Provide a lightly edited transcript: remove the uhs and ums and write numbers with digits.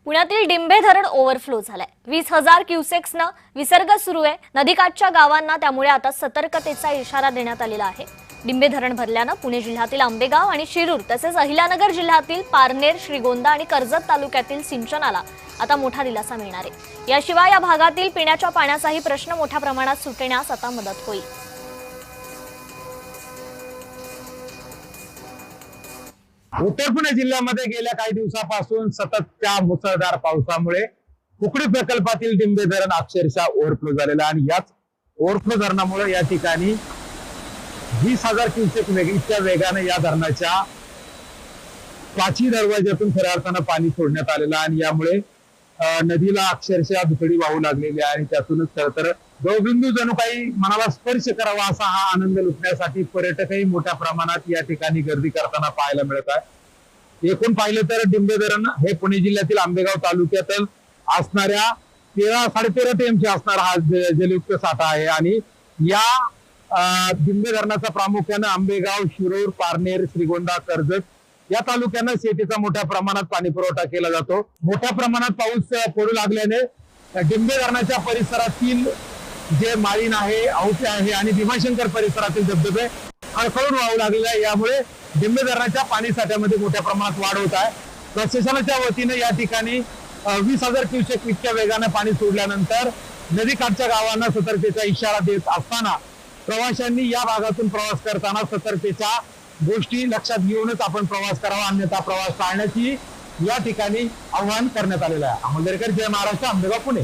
पुण्यातील डिंबे धरण ओव्हरफ्लो झालंय। 20,000 क्युसेक्सनं विसर्ग सुरू आहे। नदीकाठच्या गावांना त्यामुळे आता सतर्कतेचा इशारा देण्यात आलेला आहे। डिंबे धरण भरल्यानं पुणे जिल्ह्यातील आंबेगाव आणि शिरूर तसेच अहिल्यानगर जिल्ह्यातील पारनेर, श्रीगोंदा आणि कर्जत तालुक्यातील सिंचनाला आता मोठा दिलासा मिळणार आहे। याशिवाय या भागातील पिण्याच्या पाण्याचाही प्रश्न मोठ्या प्रमाणात सुटण्यास आता मदत होईल। उत्तर पुणे जिल्ह्यामध्ये गेल्या काही दिवसापासून सततच्या मुसळधार पावसामुळे कुकडी प्रकल्पातील डिंबे धरण अक्षरशः ओव्हरफ्लो झालेला आणि याच ओव्हरफ्लो धरणामुळे या ठिकाणी 20,000 क्युसेक इतक्या वेगाने या धरणाच्या पाची दरवाज्यातून खऱ्या अर्थानं पाणी सोडण्यात आलेलं आणि यामुळे नदीला अक्षरशः दुथडी वाहू लागलेली आहे आणि त्यातूनच खरं तर गौबिंदू जणू काही मनाला स्पर्श करावा असा हा आनंद लुटण्यासाठी पर्यटकही मोठ्या प्रमाणात या ठिकाणी गर्दी करताना पाहायला मिळत आहे। एकूण पाहिलं तर डिंबे धरण हे पुणे जिल्ह्यातील आंबेगाव तालुक्यातील असणाऱ्या 13-13.5 टीएमसी असणारा हा जलयुक्त साठा आहे आणि या डिंबे धरणाचा प्रामुख्याने आंबेगाव, शिरूर, पारनेर, श्रीगोंदा, कर्जत या तालुक्यांना शेतीचा मोठ्या प्रमाणात पाणी पुरवठा केला जातो। मोठ्या प्रमाणात पाऊस पडू लागल्याने डिंबे धरणाच्या परिसरातील जे माळीण आहे, औसे आहे आणि भीमाशंकर परिसरातील धबधबे खळखळून वाहू लागलेले आहे। यामुळे डिंबे धरणाच्या पाणी साठ्यामध्ये मोठ्या प्रमाणात वाढ होत आहे। प्रशासनाच्या वतीने या ठिकाणी 20,000 क्युसेक इतक्या वेगाने पाणी सोडल्यानंतर नदीकाठच्या गावांना सतर्कतेचा इशारा देत असताना प्रवाशांनी या भागातून प्रवास करताना सतर्कतेच्या गोष्टी लक्षात घेऊनच आपण प्रवास करावा, अन्यथा प्रवास टाळण्याची या ठिकाणी आवाहन करण्यात आलेलं आहे। अमोल दरेकर, जय महाराष्ट्र, आंबेगाव, पुणे।